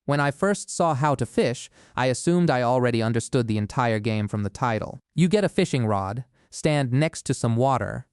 When I first saw How to Fish, I assumed I already understood the entire game from the title. You get a fishing rod, stand next to some water,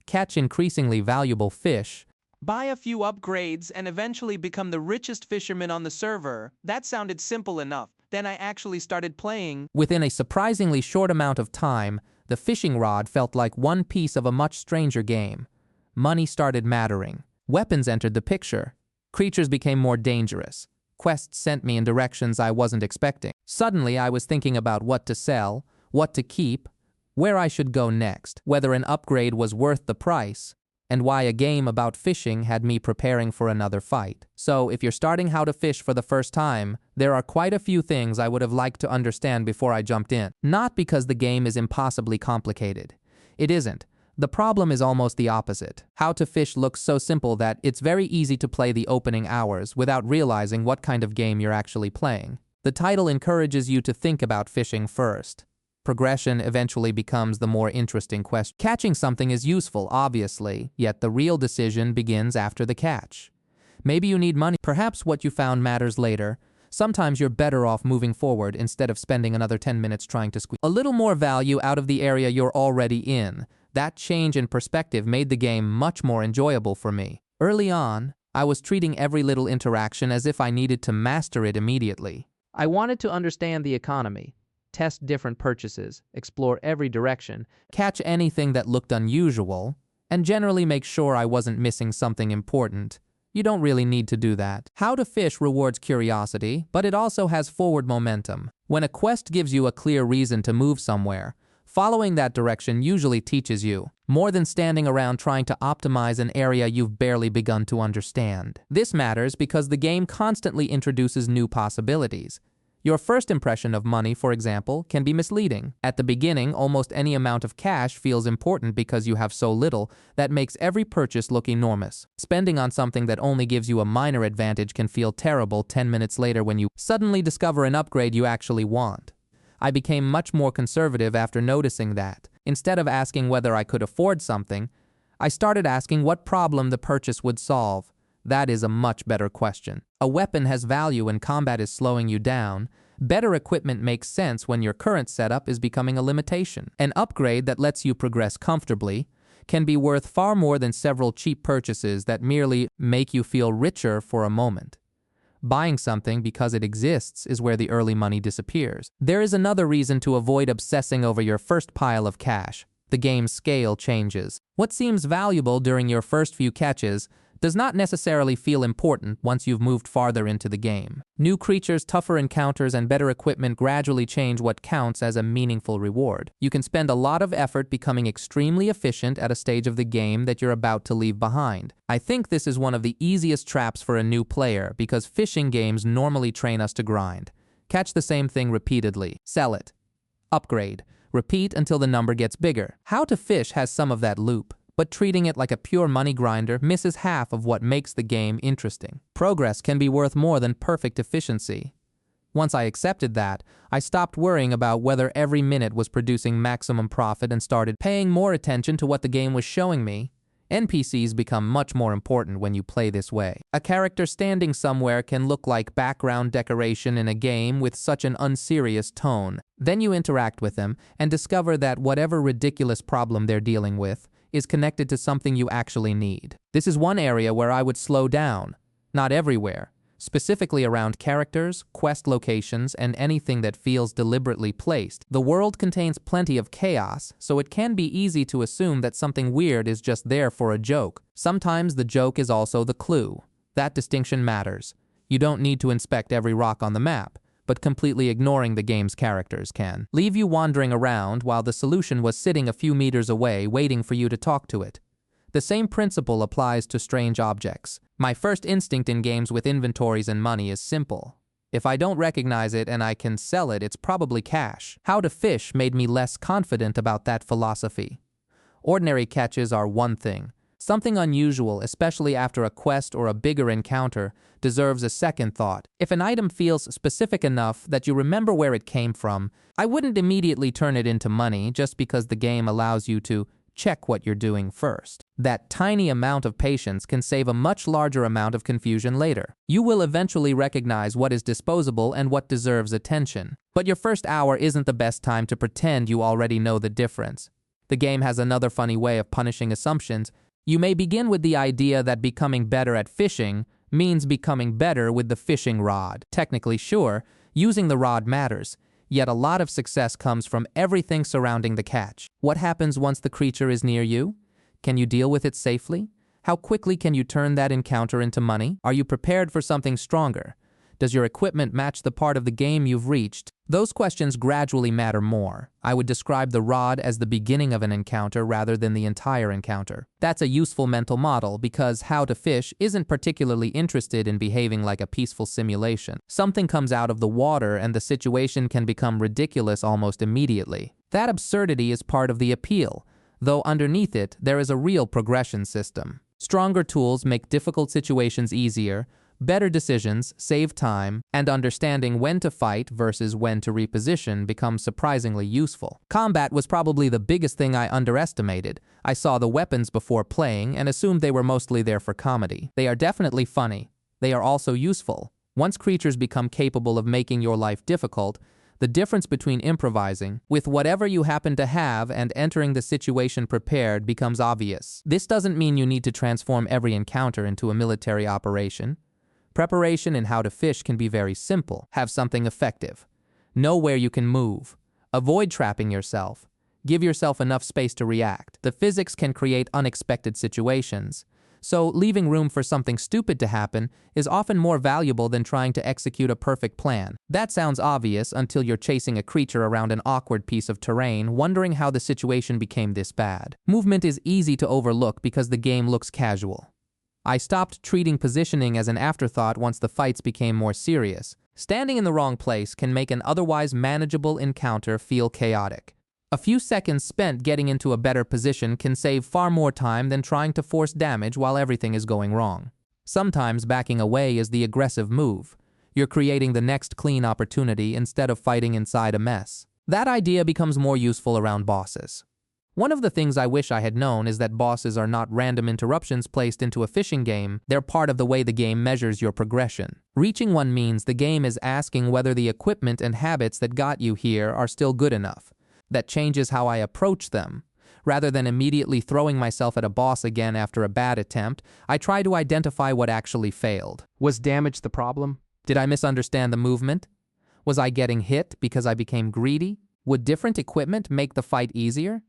catch increasingly valuable fish, Buy a few upgrades and eventually become the richest fisherman on the server. That sounded simple enough. Then I actually started playing. Within a surprisingly short amount of time, the fishing rod felt like one piece of a much stranger game. Money started mattering. Weapons entered the picture. Creatures became more dangerous. Quests sent me in directions I wasn't expecting. Suddenly, I was thinking about what to sell, what to keep, where I should go next, whether an upgrade was worth the price, and why a game about fishing had me preparing for another fight. So, if you're starting How to Fish for the first time, there are quite a few things I would have liked to understand before I jumped in. Not because the game is impossibly complicated. It isn't. The problem is almost the opposite. How to Fish looks so simple that it's very easy to play the opening hours without realizing what kind of game you're actually playing. The title encourages you to think about fishing first. Progression eventually becomes the more interesting question. Catching something is useful, obviously, yet the real decision begins after the catch. Maybe you need money. Perhaps what you found matters later. Sometimes you're better off moving forward instead of spending another 10 minutes trying to squeeze a little more value out of the area you're already in. That change in perspective made the game much more enjoyable for me. Early on, I was treating every little interaction as if I needed to master it immediately. I wanted to understand the economy, test different purchases, explore every direction, catch anything that looked unusual, and generally make sure I wasn't missing something important. You don't really need to do that. How to Fish rewards curiosity, but it also has forward momentum. When a quest gives you a clear reason to move somewhere, following that direction usually teaches you more than standing around trying to optimize an area you've barely begun to understand. This matters because the game constantly introduces new possibilities. Your first impression of money, for example, can be misleading. At the beginning, almost any amount of cash feels important because you have so little that makes every purchase look enormous. Spending on something that only gives you a minor advantage can feel terrible 10 minutes later when you suddenly discover an upgrade you actually want. I became much more conservative after noticing that. Instead of asking whether I could afford something, I started asking what problem the purchase would solve. That is a much better question. A weapon has value when combat is slowing you down. Better equipment makes sense when your current setup is becoming a limitation. An upgrade that lets you progress comfortably can be worth far more than several cheap purchases that merely make you feel richer for a moment. Buying something because it exists is where the early money disappears. There is another reason to avoid obsessing over your first pile of cash. The game's scale changes. What seems valuable during your first few catches does not necessarily feel important once you've moved farther into the game. New creatures, tougher encounters, and better equipment gradually change what counts as a meaningful reward. You can spend a lot of effort becoming extremely efficient at a stage of the game that you're about to leave behind. I think this is one of the easiest traps for a new player because fishing games normally train us to grind. Catch the same thing repeatedly. Sell it. Upgrade. Repeat until the number gets bigger. How to Fish has some of that loop, but treating it like a pure money grinder misses half of what makes the game interesting. Progress can be worth more than perfect efficiency. Once I accepted that, I stopped worrying about whether every minute was producing maximum profit and started paying more attention to what the game was showing me. NPCs become much more important when you play this way. A character standing somewhere can look like background decoration in a game with such an unserious tone. Then you interact with them and discover that whatever ridiculous problem they're dealing with is connected to something you actually need. This is one area where I would slow down. Not everywhere. Specifically around characters, quest locations, and anything that feels deliberately placed. The world contains plenty of chaos, so it can be easy to assume that something weird is just there for a joke. Sometimes the joke is also the clue. That distinction matters. You don't need to inspect every rock on the map, but completely ignoring the game's characters can leave you wandering around while the solution was sitting a few meters away waiting for you to talk to it. The same principle applies to strange objects. My first instinct in games with inventories and money is simple. If I don't recognize it and I can sell it, it's probably cash. How to Fish made me less confident about that philosophy. Ordinary catches are one thing. Something unusual, especially after a quest or a bigger encounter, deserves a second thought. If an item feels specific enough that you remember where it came from, I wouldn't immediately turn it into money just because the game allows you to check what you're doing first. That tiny amount of patience can save a much larger amount of confusion later. You will eventually recognize what is disposable and what deserves attention. But your first hour isn't the best time to pretend you already know the difference. The game has another funny way of punishing assumptions. You may begin with the idea that becoming better at fishing means becoming better with the fishing rod. Technically, sure, using the rod matters, yet a lot of success comes from everything surrounding the catch. What happens once the creature is near you? Can you deal with it safely? How quickly can you turn that encounter into money? Are you prepared for something stronger? Does your equipment match the part of the game you've reached? Those questions gradually matter more. I would describe the rod as the beginning of an encounter rather than the entire encounter. That's a useful mental model because How to Fish isn't particularly interested in behaving like a peaceful simulation. Something comes out of the water and the situation can become ridiculous almost immediately. That absurdity is part of the appeal, though underneath it there is a real progression system. Stronger tools make difficult situations easier. Better decisions save time, and understanding when to fight versus when to reposition becomes surprisingly useful. Combat was probably the biggest thing I underestimated. I saw the weapons before playing and assumed they were mostly there for comedy. They are definitely funny. They are also useful. Once creatures become capable of making your life difficult, the difference between improvising with whatever you happen to have and entering the situation prepared becomes obvious. This doesn't mean you need to transform every encounter into a military operation. Preparation in How to Fish can be very simple. Have something effective. Know where you can move. Avoid trapping yourself. Give yourself enough space to react. The physics can create unexpected situations, so leaving room for something stupid to happen is often more valuable than trying to execute a perfect plan. That sounds obvious until you're chasing a creature around an awkward piece of terrain, wondering how the situation became this bad. Movement is easy to overlook because the game looks casual. I stopped treating positioning as an afterthought once the fights became more serious. Standing in the wrong place can make an otherwise manageable encounter feel chaotic. A few seconds spent getting into a better position can save far more time than trying to force damage while everything is going wrong. Sometimes backing away is the aggressive move. You're creating the next clean opportunity instead of fighting inside a mess. That idea becomes more useful around bosses. One of the things I wish I had known is that bosses are not random interruptions placed into a fishing game, they're part of the way the game measures your progression. Reaching one means the game is asking whether the equipment and habits that got you here are still good enough. That changes how I approach them. Rather than immediately throwing myself at a boss again after a bad attempt, I try to identify what actually failed. Was damage the problem? Did I misunderstand the movement? Was I getting hit because I became greedy? Would different equipment make the fight easier?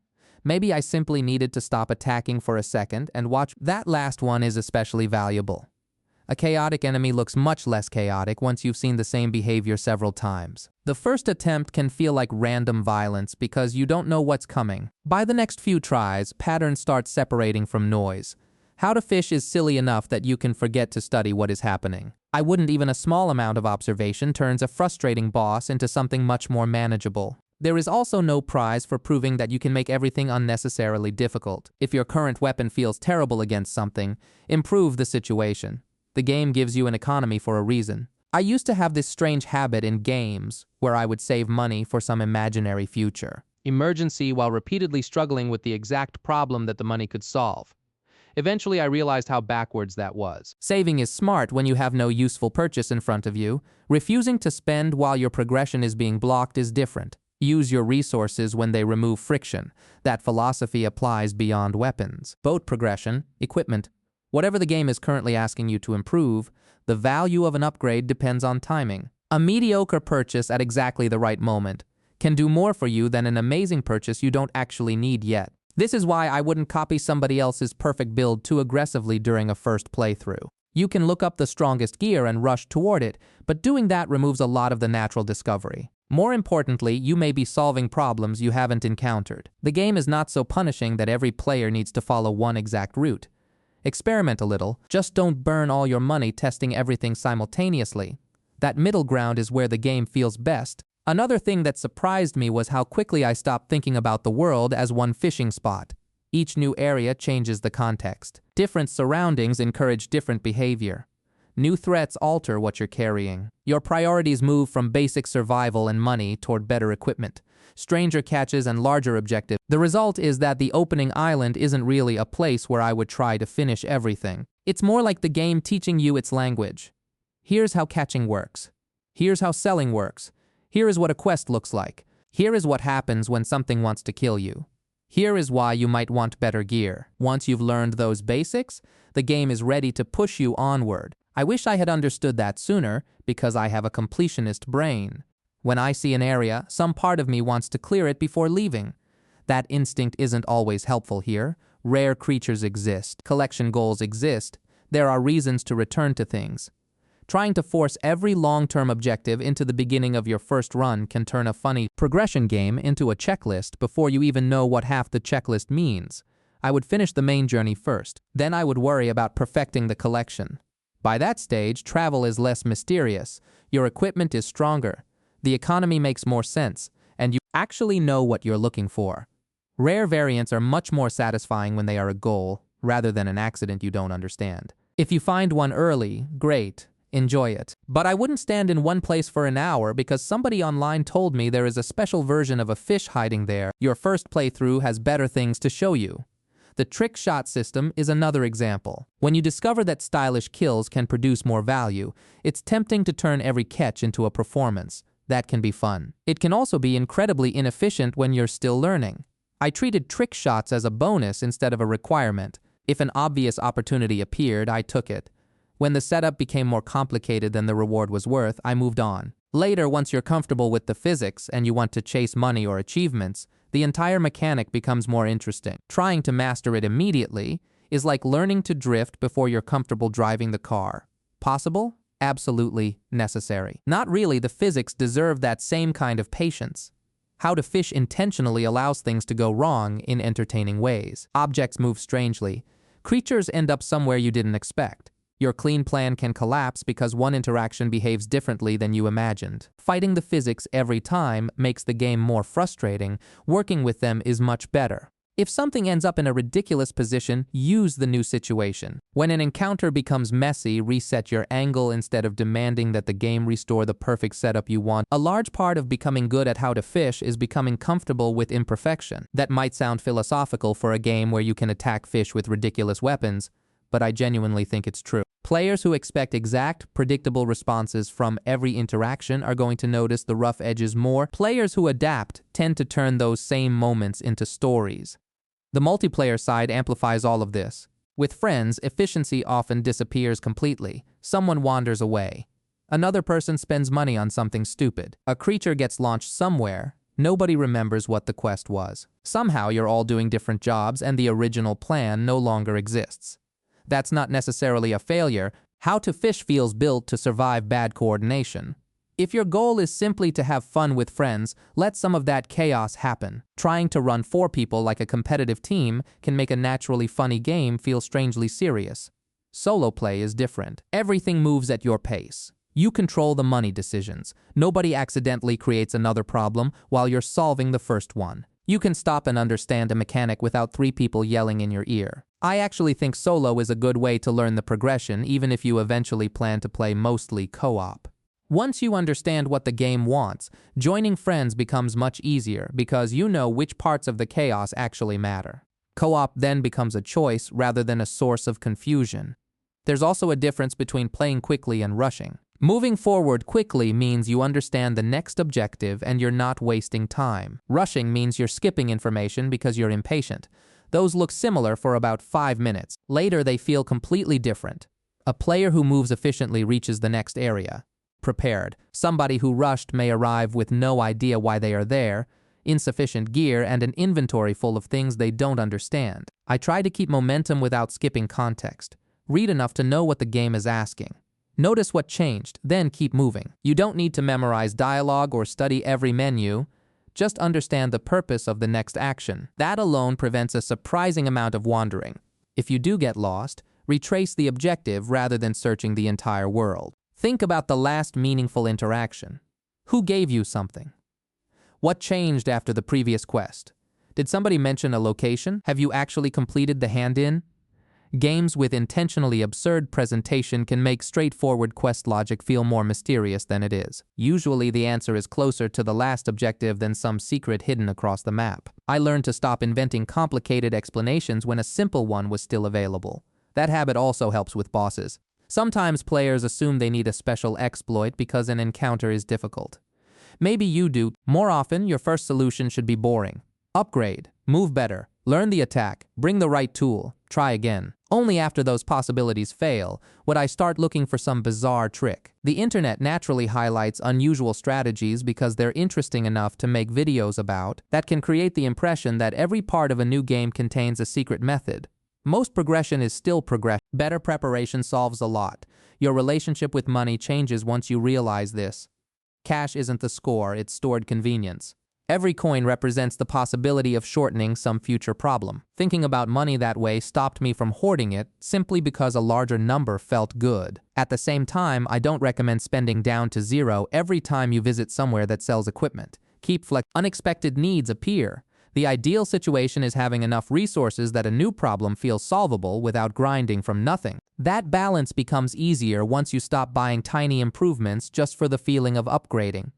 Maybe I simply needed to stop attacking for a second and watch. That last one is especially valuable. A chaotic enemy looks much less chaotic once you've seen the same behavior several times. The first attempt can feel like random violence because you don't know what's coming. By the next few tries, patterns start separating from noise. How to Fish is silly enough that you can forget to study what is happening. Even a small amount of observation turns a frustrating boss into something much more manageable. There is also no prize for proving that you can make everything unnecessarily difficult. If your current weapon feels terrible against something, improve the situation. The game gives you an economy for a reason. I used to have this strange habit in games where I would save money for some imaginary future emergency while repeatedly struggling with the exact problem that the money could solve. Eventually, I realized how backwards that was. Saving is smart when you have no useful purchase in front of you. Refusing to spend while your progression is being blocked is different. Use your resources when they remove friction. That philosophy applies beyond weapons. Boat progression, equipment. Whatever the game is currently asking you to improve, the value of an upgrade depends on timing. A mediocre purchase at exactly the right moment can do more for you than an amazing purchase you don't actually need yet. This is why I wouldn't copy somebody else's perfect build too aggressively during a first playthrough. You can look up the strongest gear and rush toward it, but doing that removes a lot of the natural discovery. More importantly, you may be solving problems you haven't encountered. The game is not so punishing that every player needs to follow one exact route. Experiment a little, just don't burn all your money testing everything simultaneously. That middle ground is where the game feels best. Another thing that surprised me was how quickly I stopped thinking about the world as one fishing spot. Each new area changes the context. Different surroundings encourage different behavior. New threats alter what you're carrying. Your priorities move from basic survival and money toward better equipment, stranger catches, and larger objectives. The result is that the opening island isn't really a place where I would try to finish everything. It's more like the game teaching you its language. Here's how catching works. Here's how selling works. Here is what a quest looks like. Here is what happens when something wants to kill you. Here is why you might want better gear. Once you've learned those basics, the game is ready to push you onward. I wish I had understood that sooner because I have a completionist brain. When I see an area, some part of me wants to clear it before leaving. That instinct isn't always helpful here. Rare creatures exist. Collection goals exist. There are reasons to return to things. Trying to force every long-term objective into the beginning of your first run can turn a funny progression game into a checklist before you even know what half the checklist means. I would finish the main journey first. Then I would worry about perfecting the collection. By that stage, travel is less mysterious. Your equipment is stronger. The economy makes more sense, and you actually know what you're looking for. Rare variants are much more satisfying when they are a goal, rather than an accident you don't understand. If you find one early, great. Enjoy it. But I wouldn't stand in one place for an hour because somebody online told me there is a special version of a fish hiding there. Your first playthrough has better things to show you. The trick shot system is another example. When you discover that stylish kills can produce more value, it's tempting to turn every catch into a performance. That can be fun. It can also be incredibly inefficient when you're still learning. I treated trick shots as a bonus instead of a requirement. If an obvious opportunity appeared, I took it. When the setup became more complicated than the reward was worth, I moved on. Later, once you're comfortable with the physics and you want to chase money or achievements, the entire mechanic becomes more interesting. Trying to master it immediately is like learning to drift before you're comfortable driving the car. Possible? Absolutely necessary. Not really. The physics deserve that same kind of patience. How to fish intentionally allows things to go wrong in entertaining ways. Objects move strangely. Creatures end up somewhere you didn't expect. Your clean plan can collapse because one interaction behaves differently than you imagined. Fighting the physics every time makes the game more frustrating. Working with them is much better. If something ends up in a ridiculous position, use the new situation. When an encounter becomes messy, reset your angle instead of demanding that the game restore the perfect setup you want. A large part of becoming good at how to fish is becoming comfortable with imperfection. That might sound philosophical for a game where you can attack fish with ridiculous weapons, but I genuinely think it's true. Players who expect exact, predictable responses from every interaction are going to notice the rough edges more. Players who adapt tend to turn those same moments into stories. The multiplayer side amplifies all of this. With friends, efficiency often disappears completely. Someone wanders away. Another person spends money on something stupid. A creature gets launched somewhere. Nobody remembers what the quest was. Somehow you're all doing different jobs and the original plan no longer exists. That's not necessarily a failure. How to fish feels built to survive bad coordination. If your goal is simply to have fun with friends, let some of that chaos happen. Trying to run 4 people like a competitive team can make a naturally funny game feel strangely serious. Solo play is different. Everything moves at your pace. You control the money decisions. Nobody accidentally creates another problem while you're solving the first one. You can stop and understand a mechanic without 3 people yelling in your ear. I actually think solo is a good way to learn the progression, even if you eventually plan to play mostly co-op. Once you understand what the game wants, joining friends becomes much easier because you know which parts of the chaos actually matter. Co-op then becomes a choice rather than a source of confusion. There's also a difference between playing quickly and rushing. Moving forward quickly means you understand the next objective and you're not wasting time. Rushing means you're skipping information because you're impatient. Those look similar for about 5 minutes. Later, they feel completely different. A player who moves efficiently reaches the next area. Prepared. Somebody who rushed may arrive with no idea why they are there, insufficient gear, and an inventory full of things they don't understand. I try to keep momentum without skipping context. Read enough to know what the game is asking. Notice what changed, then keep moving. You don't need to memorize dialogue or study every menu. Just understand the purpose of the next action. That alone prevents a surprising amount of wandering. If you do get lost, retrace the objective rather than searching the entire world. Think about the last meaningful interaction. Who gave you something? What changed after the previous quest? Did somebody mention a location? Have you actually completed the hand-in? Games with intentionally absurd presentation can make straightforward quest logic feel more mysterious than it is. Usually the answer is closer to the last objective than some secret hidden across the map. I learned to stop inventing complicated explanations when a simple one was still available. That habit also helps with bosses. Sometimes players assume they need a special exploit because an encounter is difficult. Maybe you do. More often, your first solution should be boring. Upgrade, move better, learn the attack, bring the right tool, try again. Only after those possibilities fail would I start looking for some bizarre trick. The internet naturally highlights unusual strategies because they're interesting enough to make videos about that can create the impression that every part of a new game contains a secret method. Most progression is still progression. Better preparation solves a lot. Your relationship with money changes once you realize this. Cash isn't the score, it's stored convenience. Every coin represents the possibility of shortening some future problem. Thinking about money that way stopped me from hoarding it simply because a larger number felt good. At the same time, I don't recommend spending down to zero every time you visit somewhere that sells equipment. Keep flexible. Unexpected needs appear. The ideal situation is having enough resources that a new problem feels solvable without grinding from nothing. That balance becomes easier once you stop buying tiny improvements just for the feeling of upgrading.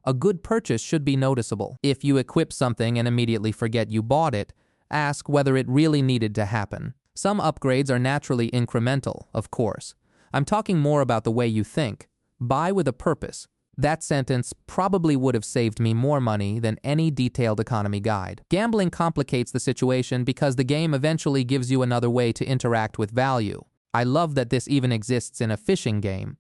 A good purchase should be noticeable. If you equip something and immediately forget you bought it, ask whether it really needed to happen. Some upgrades are naturally incremental, of course. I'm talking more about the way you think. Buy with a purpose. That sentence probably would have saved me more money than any detailed economy guide. Gambling complicates the situation because the game eventually gives you another way to interact with value. I love that this even exists in a fishing game.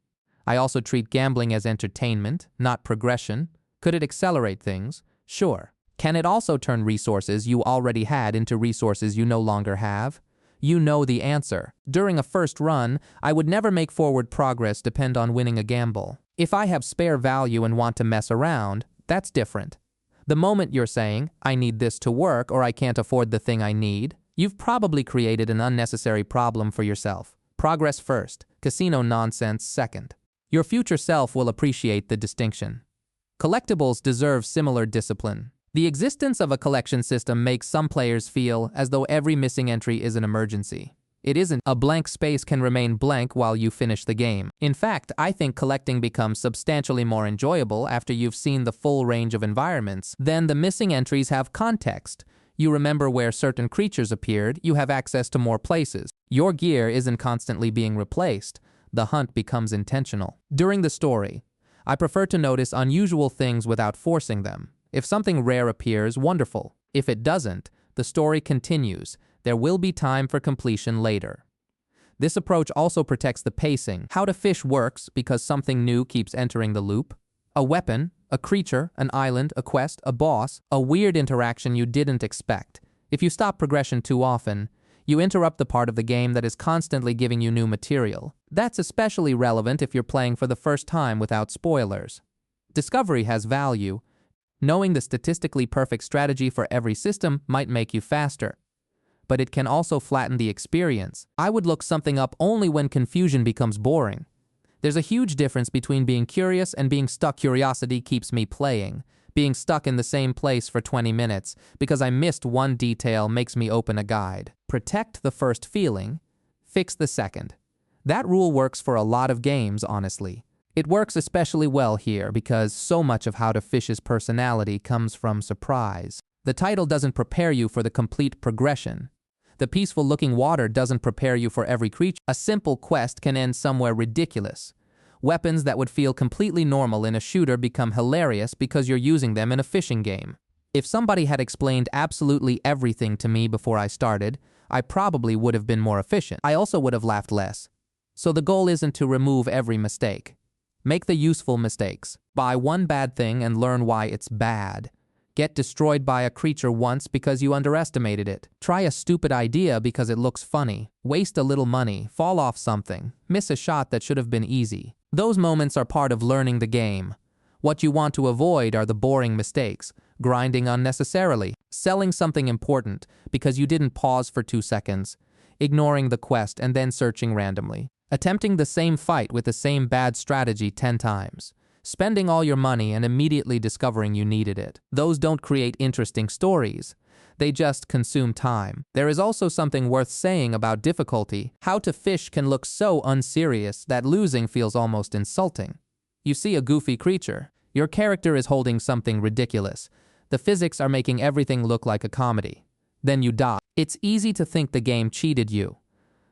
I also treat gambling as entertainment, not progression. Could it accelerate things? Sure. Can it also turn resources you already had into resources you no longer have? You know the answer. During a first run, I would never make forward progress depend on winning a gamble. If I have spare value and want to mess around, that's different. The moment you're saying, I need this to work or I can't afford the thing I need, you've probably created an unnecessary problem for yourself. Progress first, casino nonsense second. Your future self will appreciate the distinction. Collectibles deserve similar discipline. The existence of a collection system makes some players feel as though every missing entry is an emergency. It isn't. A blank space can remain blank while you finish the game. In fact, I think collecting becomes substantially more enjoyable after you've seen the full range of environments. Then the missing entries have context. You remember where certain creatures appeared, you have access to more places. Your gear isn't constantly being replaced. The hunt becomes intentional. During the story, I prefer to notice unusual things without forcing them. If something rare appears, wonderful. If it doesn't, the story continues. There will be time for completion later. This approach also protects the pacing. How to fish works because something new keeps entering the loop. A weapon, a creature, an island, a quest, a boss, a weird interaction you didn't expect. If you stop progression too often, you interrupt the part of the game that is constantly giving you new material. That's especially relevant if you're playing for the first time without spoilers. Discovery has value. Knowing the statistically perfect strategy for every system might make you faster, but it can also flatten the experience. I would look something up only when confusion becomes boring. There's a huge difference between being curious and being stuck. Curiosity keeps me playing. Being stuck in the same place for 20 minutes because I missed one detail makes me open a guide. Protect the first feeling, fix the second. That rule works for a lot of games, honestly. It works especially well here because so much of How to Fish's personality comes from surprise. The title doesn't prepare you for the complete progression. The peaceful-looking water doesn't prepare you for every creature. A simple quest can end somewhere ridiculous. Weapons that would feel completely normal in a shooter become hilarious because you're using them in a fishing game. If somebody had explained absolutely everything to me before I started, I probably would have been more efficient. I also would have laughed less. So the goal isn't to remove every mistake. Make the useful mistakes. Buy one bad thing and learn why it's bad. Get destroyed by a creature once because you underestimated it. Try a stupid idea because it looks funny. Waste a little money, fall off something, miss a shot that should have been easy. Those moments are part of learning the game. What you want to avoid are the boring mistakes, grinding unnecessarily, selling something important because you didn't pause for 2 seconds, ignoring the quest and then searching randomly, attempting the same fight with the same bad strategy 10 times. Spending all your money and immediately discovering you needed it. Those don't create interesting stories. they just consume time. There is also something worth saying about difficulty. How to Fish can look so unserious that losing feels almost insulting. You see a goofy creature. Your character is holding something ridiculous. The physics are making everything look like a comedy. Then you die. It's easy to think the game cheated you.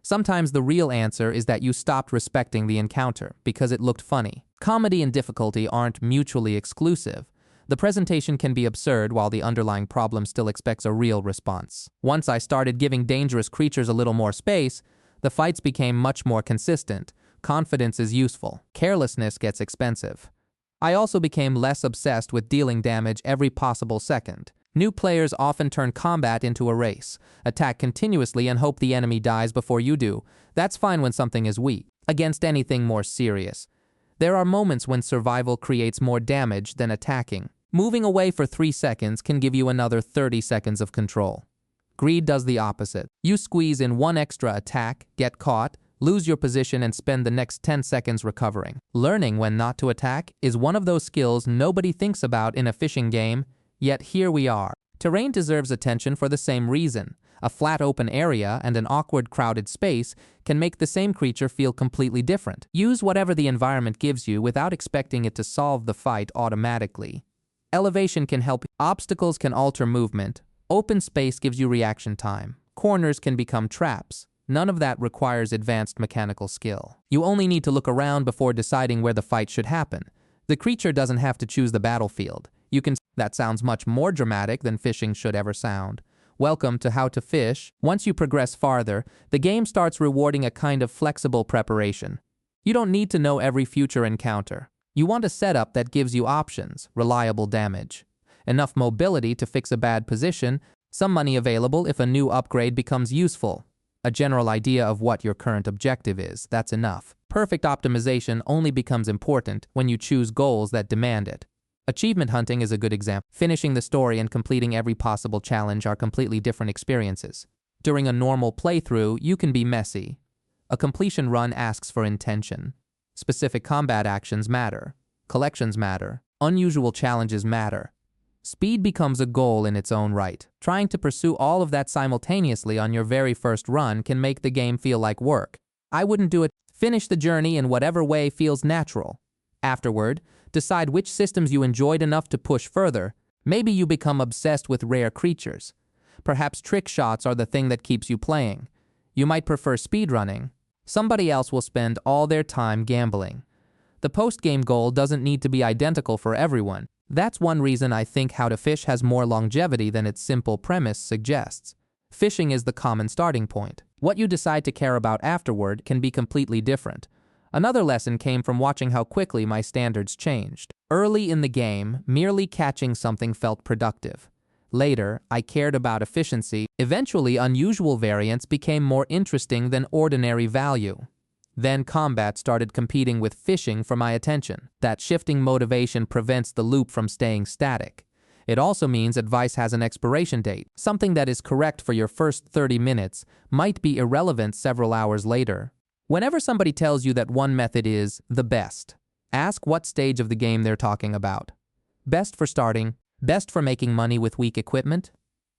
Sometimes the real answer is that you stopped respecting the encounter because it looked funny. Comedy and difficulty aren't mutually exclusive. The presentation can be absurd while the underlying problem still expects a real response. Once I started giving dangerous creatures a little more space, the fights became much more consistent. Confidence is useful. Carelessness gets expensive. I also became less obsessed with dealing damage every possible second. New players often turn combat into a race. Attack continuously and hope the enemy dies before you do. That's fine when something is weak. Against anything more serious, there are moments when survival creates more damage than attacking. Moving away for 3 seconds can give you another 30 seconds of control. Greed does the opposite. You squeeze in one extra attack, get caught, lose your position, and spend the next 10 seconds recovering. Learning when not to attack is one of those skills nobody thinks about in a fishing game, yet here we are. Terrain deserves attention for the same reason. A flat open area and an awkward crowded space can make the same creature feel completely different. Use whatever the environment gives you without expecting it to solve the fight automatically. Elevation can help. Obstacles can alter movement. Open space gives you reaction time. Corners can become traps. None of that requires advanced mechanical skill. You only need to look around before deciding where the fight should happen. The creature doesn't have to choose the battlefield. That sounds much more dramatic than fishing should ever sound. Welcome to How to Fish. Once you progress farther, the game starts rewarding a kind of flexible preparation. You don't need to know every future encounter. You want a setup that gives you options, reliable damage, enough mobility to fix a bad position, some money available if a new upgrade becomes useful. A general idea of what your current objective is, that's enough. Perfect optimization only becomes important when you choose goals that demand it. Achievement hunting is a good example. Finishing the story and completing every possible challenge are completely different experiences. During a normal playthrough, you can be messy. A completion run asks for intention. Specific combat actions matter. Collections matter. Unusual challenges matter. Speed becomes a goal in its own right. Trying to pursue all of that simultaneously on your very first run can make the game feel like work. I wouldn't do it. Finish the journey in whatever way feels natural. Afterward, decide which systems you enjoyed enough to push further. Maybe you become obsessed with rare creatures. Perhaps trick shots are the thing that keeps you playing. You might prefer speedrunning. Somebody else will spend all their time gambling. The post-game goal doesn't need to be identical for everyone. That's one reason I think How to Fish has more longevity than its simple premise suggests. Fishing is the common starting point. What you decide to care about afterward can be completely different. Another lesson came from watching how quickly my standards changed. Early in the game, merely catching something felt productive. Later, I cared about efficiency. Eventually, unusual variants became more interesting than ordinary value. Then combat started competing with fishing for my attention. That shifting motivation prevents the loop from staying static. It also means advice has an expiration date. Something that is correct for your first 30 minutes might be irrelevant several hours later. Whenever somebody tells you that one method is the best, ask what stage of the game they're talking about. Best for starting, best for making money with weak equipment,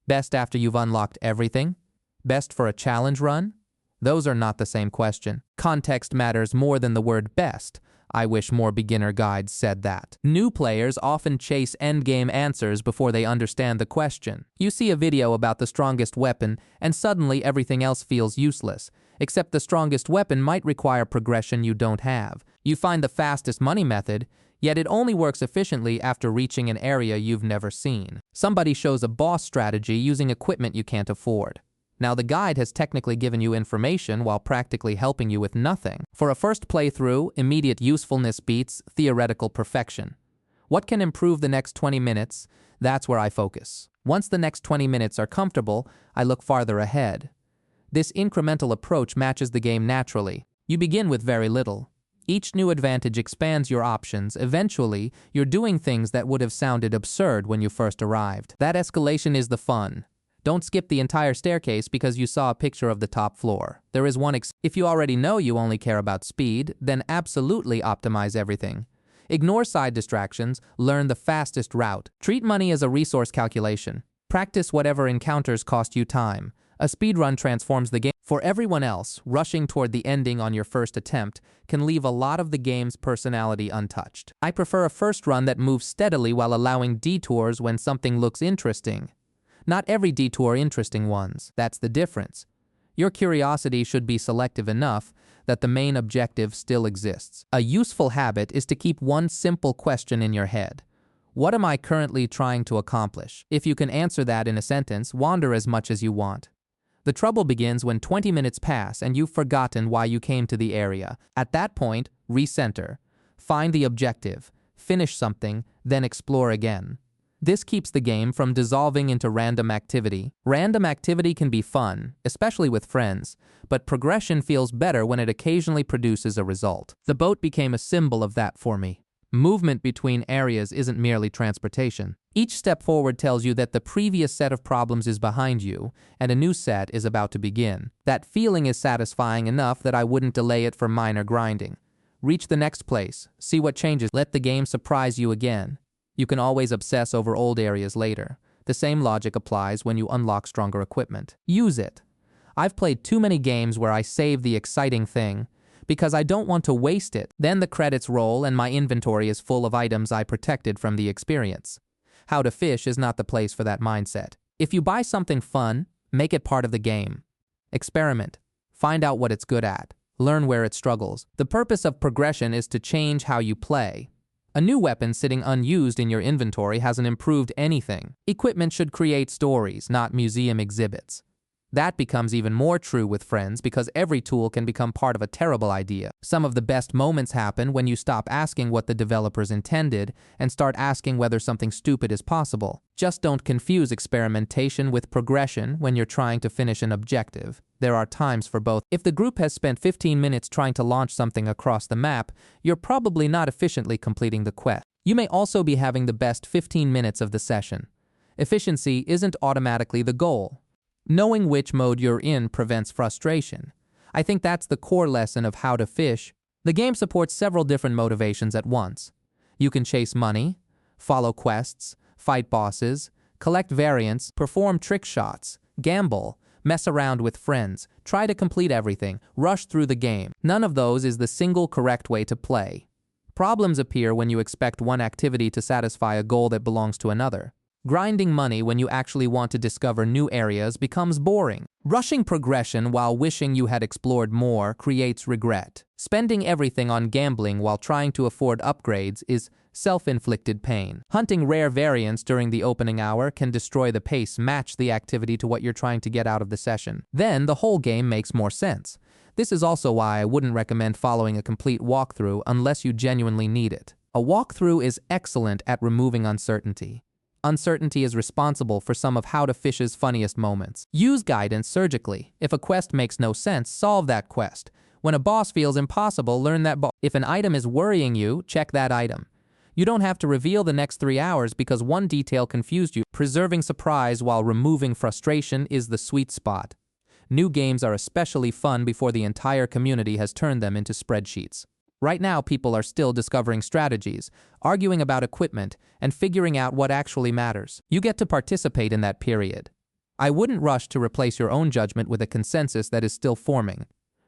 best after you've unlocked everything, best for a challenge run. Those are not the same question. Context matters more than the word best. I wish more beginner guides said that. New players often chase endgame answers before they understand the question. You see a video about the strongest weapon, and suddenly everything else feels useless. Except the strongest weapon might require progression you don't have. You find the fastest money method, yet it only works efficiently after reaching an area you've never seen. Somebody shows a boss strategy using equipment you can't afford. Now the guide has technically given you information while practically helping you with nothing. For a first playthrough, immediate usefulness beats theoretical perfection. What can improve the next 20 minutes? That's where I focus. Once the next 20 minutes are comfortable, I look farther ahead. This incremental approach matches the game naturally. You begin with very little. Each new advantage expands your options. Eventually, you're doing things that would have sounded absurd when you first arrived. That escalation is the fun. Don't skip the entire staircase because you saw a picture of the top floor. There is one If you already know you only care about speed, then absolutely optimize everything. Ignore side distractions, learn the fastest route. Treat money as a resource calculation. Practice whatever encounters cost you time. A speedrun transforms the game. For everyone else, rushing toward the ending on your first attempt can leave a lot of the game's personality untouched. I prefer a first run that moves steadily while allowing detours when something looks interesting. Not every detour interesting ones. That's the difference. Your curiosity should be selective enough that the main objective still exists. A useful habit is to keep one simple question in your head. What am I currently trying to accomplish? If you can answer that in a sentence, wander as much as you want. The trouble begins when 20 minutes pass and you've forgotten why you came to the area. At that point, recenter. Find the objective, finish something, then explore again. This keeps the game from dissolving into random activity. Random activity can be fun, especially with friends, but progression feels better when it occasionally produces a result. The boat became a symbol of that for me. Movement between areas isn't merely transportation. Each step forward tells you that the previous set of problems is behind you, and a new set is about to begin. That feeling is satisfying enough that I wouldn't delay it for minor grinding. Reach the next place, see what changes, let the game surprise you again. You can always obsess over old areas later. The same logic applies when you unlock stronger equipment. Use it. I've played too many games where I save the exciting thing, because I don't want to waste it. Then the credits roll and my inventory is full of items I protected from the experience. How to Fish is not the place for that mindset. If you buy something fun, make it part of the game. Experiment. Find out what it's good at. Learn where it struggles. The purpose of progression is to change how you play. A new weapon sitting unused in your inventory hasn't improved anything. Equipment should create stories, not museum exhibits. That becomes even more true with friends because every tool can become part of a terrible idea. Some of the best moments happen when you stop asking what the developers intended and start asking whether something stupid is possible. Just don't confuse experimentation with progression when you're trying to finish an objective. There are times for both. If the group has spent 15 minutes trying to launch something across the map, you're probably not efficiently completing the quest. You may also be having the best 15 minutes of the session. Efficiency isn't automatically the goal. Knowing which mode you're in prevents frustration. I think that's the core lesson of How to Fish. The game supports several different motivations at once. You can chase money, follow quests, fight bosses, collect variants, perform trick shots, gamble, mess around with friends, try to complete everything, rush through the game. None of those is the single correct way to play. Problems appear when you expect one activity to satisfy a goal that belongs to another. Grinding money when you actually want to discover new areas becomes boring. Rushing progression while wishing you had explored more creates regret. Spending everything on gambling while trying to afford upgrades is self-inflicted pain. Hunting rare variants during the opening hour can destroy the pace, match the activity to what you're trying to get out of the session. Then the whole game makes more sense. This is also why I wouldn't recommend following a complete walkthrough unless you genuinely need it. A walkthrough is excellent at removing uncertainty. Uncertainty is responsible for some of How to Fish's funniest moments. Use guidance surgically. If a quest makes no sense, solve that quest. When a boss feels impossible, learn that boss. If an item is worrying you, check that item. You don't have to reveal the next 3 hours because one detail confused you. Preserving surprise while removing frustration is the sweet spot. New games are especially fun before the entire community has turned them into spreadsheets. Right now, people are still discovering strategies, arguing about equipment, and figuring out what actually matters. You get to participate in that period. I wouldn't rush to replace your own judgment with a consensus that is still forming.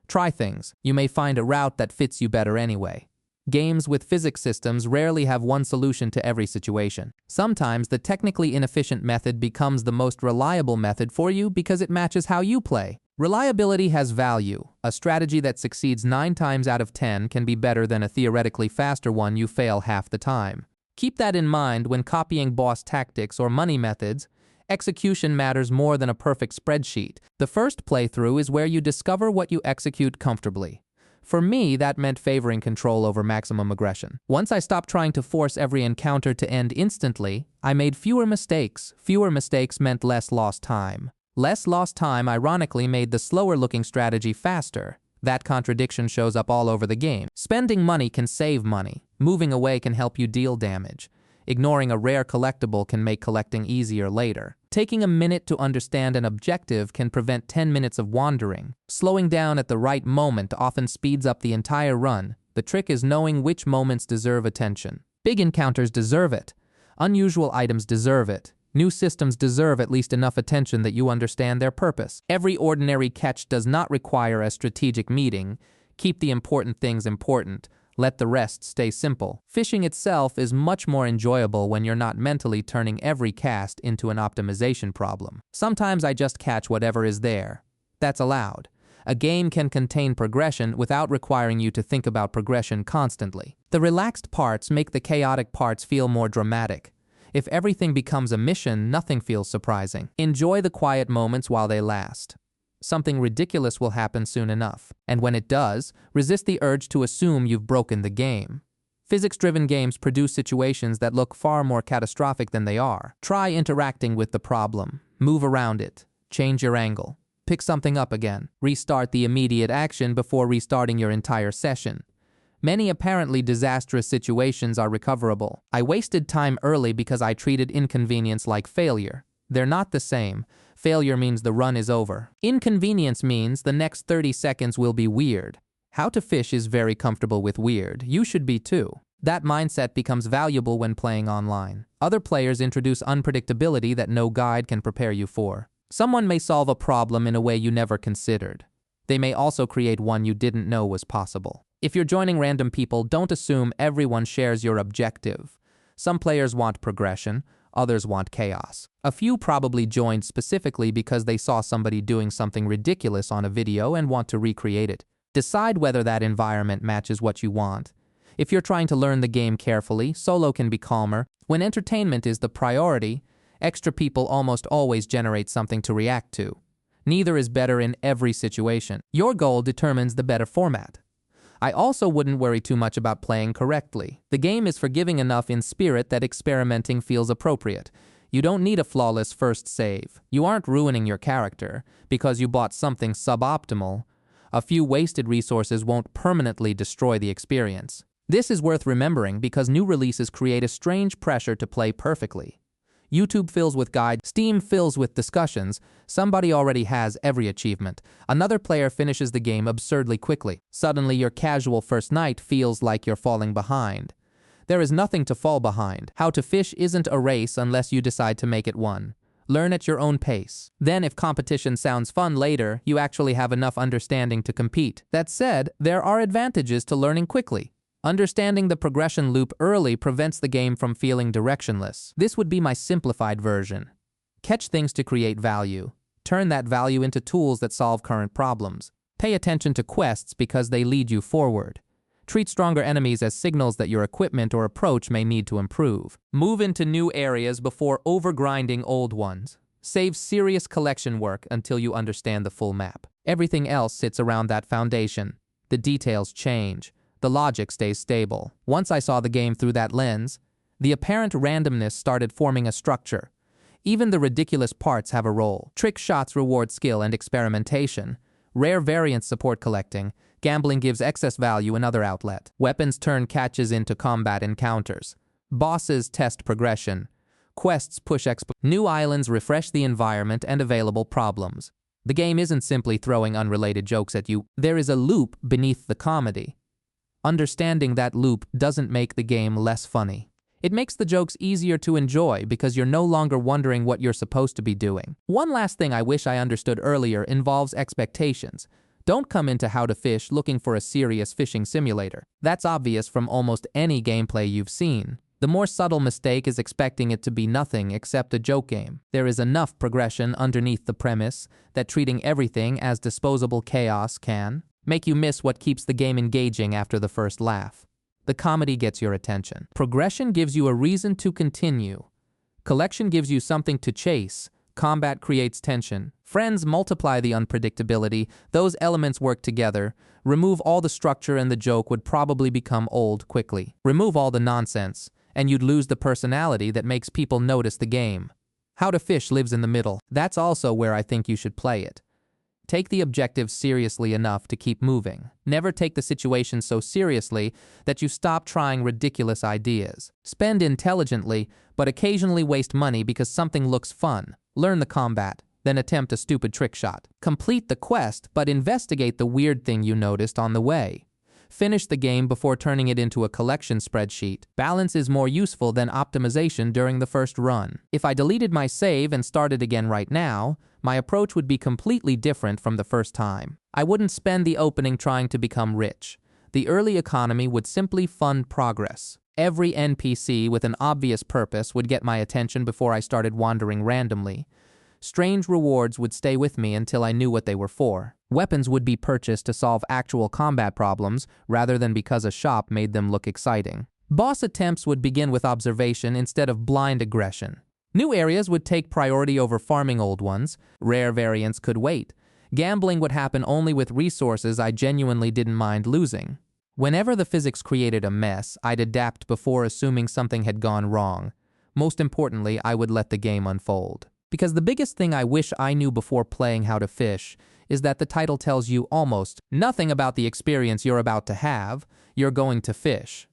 Try things. You may find a route that fits you better anyway. Games with physics systems rarely have one solution to every situation. Sometimes the technically inefficient method becomes the most reliable method for you because it matches how you play. Reliability has value. A strategy that succeeds 9 times out of 10 can be better than a theoretically faster one you fail half the time. Keep that in mind when copying boss tactics or money methods. Execution matters more than a perfect spreadsheet. The first playthrough is where you discover what you execute comfortably. For me, that meant favoring control over maximum aggression. Once I stopped trying to force every encounter to end instantly, I made fewer mistakes. Fewer mistakes meant less lost time. Less lost time ironically made the slower-looking strategy faster. That contradiction shows up all over the game. Spending money can save money. Moving away can help you deal damage. Ignoring a rare collectible can make collecting easier later. Taking a minute to understand an objective can prevent 10 minutes of wandering. Slowing down at the right moment often speeds up the entire run. The trick is knowing which moments deserve attention. Big encounters deserve it. Unusual items deserve it. New systems deserve at least enough attention that you understand their purpose. Every ordinary catch does not require a strategic meeting. Keep the important things important. Let the rest stay simple. Fishing itself is much more enjoyable when you're not mentally turning every cast into an optimization problem. Sometimes I just catch whatever is there. That's allowed. A game can contain progression without requiring you to think about progression constantly. The relaxed parts make the chaotic parts feel more dramatic. If everything becomes a mission, nothing feels surprising. Enjoy the quiet moments while they last. Something ridiculous will happen soon enough. And when it does, resist the urge to assume you've broken the game. Physics-driven games produce situations that look far more catastrophic than they are. Try interacting with the problem. Move around it. Change your angle. Pick something up again. Restart the immediate action before restarting your entire session. Many apparently disastrous situations are recoverable. I wasted time early because I treated inconvenience like failure. They're not the same. Failure means the run is over. Inconvenience means the next 30 seconds will be weird. How to Fish is very comfortable with weird. You should be too. That mindset becomes valuable when playing online. Other players introduce unpredictability that no guide can prepare you for. Someone may solve a problem in a way you never considered. They may also create one you didn't know was possible. If you're joining random people, don't assume everyone shares your objective. Some players want progression, others want chaos. A few probably joined specifically because they saw somebody doing something ridiculous on a video and want to recreate it. Decide whether that environment matches what you want. If you're trying to learn the game carefully, solo can be calmer. When entertainment is the priority, extra people almost always generate something to react to. Neither is better in every situation. Your goal determines the better format. I also wouldn't worry too much about playing correctly. The game is forgiving enough in spirit that experimenting feels appropriate. You don't need a flawless first save. You aren't ruining your character because you bought something suboptimal. A few wasted resources won't permanently destroy the experience. This is worth remembering because new releases create a strange pressure to play perfectly. YouTube fills with guides, Steam fills with discussions, somebody already has every achievement. Another player finishes the game absurdly quickly. Suddenly your casual first night feels like you're falling behind. There is nothing to fall behind. How to Fish isn't a race unless you decide to make it one. Learn at your own pace. Then if competition sounds fun later, you actually have enough understanding to compete. That said, there are advantages to learning quickly. Understanding the progression loop early prevents the game from feeling directionless. This would be my simplified version. Catch things to create value. Turn that value into tools that solve current problems. Pay attention to quests because they lead you forward. Treat stronger enemies as signals that your equipment or approach may need to improve. Move into new areas before overgrinding old ones. Save serious collection work until you understand the full map. Everything else sits around that foundation. The details change. The logic stays stable. Once I saw the game through that lens, the apparent randomness started forming a structure. Even the ridiculous parts have a role. Trick shots reward skill and experimentation. Rare variants support collecting. Gambling gives excess value another outlet. Weapons turn catches into combat encounters. Bosses test progression. Quests push New islands refresh the environment and available problems. The game isn't simply throwing unrelated jokes at you. There is a loop beneath the comedy. Understanding that loop doesn't make the game less funny. It makes the jokes easier to enjoy because you're no longer wondering what you're supposed to be doing. One last thing I wish I understood earlier involves expectations. Don't come into How to Fish looking for a serious fishing simulator. That's obvious from almost any gameplay you've seen. The more subtle mistake is expecting it to be nothing except a joke game. There is enough progression underneath the premise that treating everything as disposable chaos can make you miss what keeps the game engaging after the first laugh. The comedy gets your attention. Progression gives you a reason to continue. Collection gives you something to chase. Combat creates tension. Friends multiply the unpredictability. Those elements work together. Remove all the structure and the joke would probably become old quickly. Remove all the nonsense, and you'd lose the personality that makes people notice the game. How to Fish lives in the middle. That's also where I think you should play it. Take the objective seriously enough to keep moving. Never take the situation so seriously that you stop trying ridiculous ideas. Spend intelligently, but occasionally waste money because something looks fun. Learn the combat, then attempt a stupid trick shot. Complete the quest, but investigate the weird thing you noticed on the way. Finish the game before turning it into a collection spreadsheet. Balance is more useful than optimization during the first run. If I deleted my save and started again right now, my approach would be completely different from the first time. I wouldn't spend the opening trying to become rich. The early economy would simply fund progress. Every NPC with an obvious purpose would get my attention before I started wandering randomly. Strange rewards would stay with me until I knew what they were for. Weapons would be purchased to solve actual combat problems rather than because a shop made them look exciting. Boss attempts would begin with observation instead of blind aggression. New areas would take priority over farming old ones. Rare variants could wait. Gambling would happen only with resources I genuinely didn't mind losing. Whenever the physics created a mess, I'd adapt before assuming something had gone wrong. Most importantly, I would let the game unfold. Because the biggest thing I wish I knew before playing How to Fish is that the title tells you almost nothing about the experience you're about to have. You're going to fish.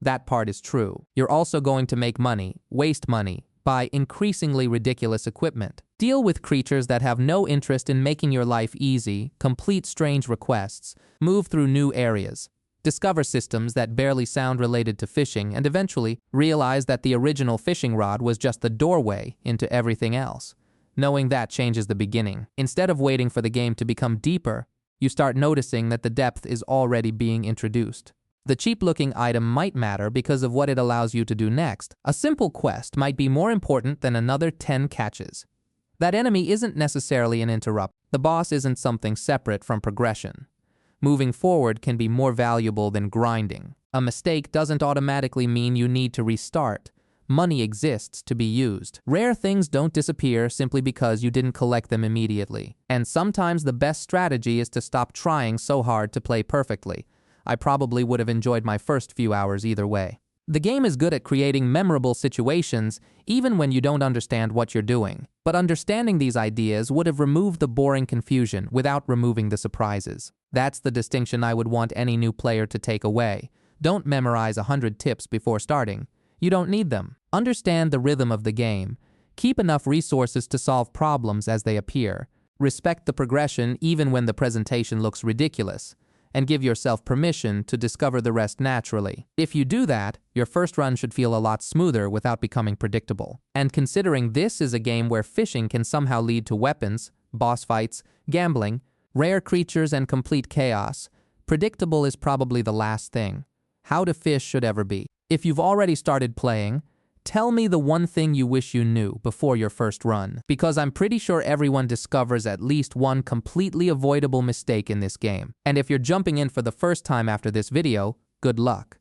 That part is true. You're also going to make money, waste money, buy increasingly ridiculous equipment. Deal with creatures that have no interest in making your life easy, complete strange requests, move through new areas. Discover systems that barely sound related to fishing, and eventually realize that the original fishing rod was just the doorway into everything else. Knowing that changes the beginning. Instead of waiting for the game to become deeper, you start noticing that the depth is already being introduced. The cheap-looking item might matter because of what it allows you to do next. A simple quest might be more important than another 10 catches. That enemy isn't necessarily an interrupt. The boss isn't something separate from progression. Moving forward can be more valuable than grinding. A mistake doesn't automatically mean you need to restart. Money exists to be used. Rare things don't disappear simply because you didn't collect them immediately. And sometimes the best strategy is to stop trying so hard to play perfectly. I probably would have enjoyed my first few hours either way. The game is good at creating memorable situations even when you don't understand what you're doing. But understanding these ideas would have removed the boring confusion without removing the surprises. That's the distinction I would want any new player to take away. Don't memorize 100 tips before starting. You don't need them. Understand the rhythm of the game. Keep enough resources to solve problems as they appear. Respect the progression even when the presentation looks ridiculous. And give yourself permission to discover the rest naturally. If you do that, your first run should feel a lot smoother without becoming predictable. And considering this is a game where fishing can somehow lead to weapons, boss fights, gambling, rare creatures, and complete chaos, predictable is probably the last thing How to Fish should ever be. If you've already started playing, tell me the one thing you wish you knew before your first run, because I'm pretty sure everyone discovers at least one completely avoidable mistake in this game. And if you're jumping in for the first time after this video, good luck.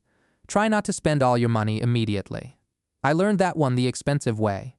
Try not to spend all your money immediately. I learned that one the expensive way.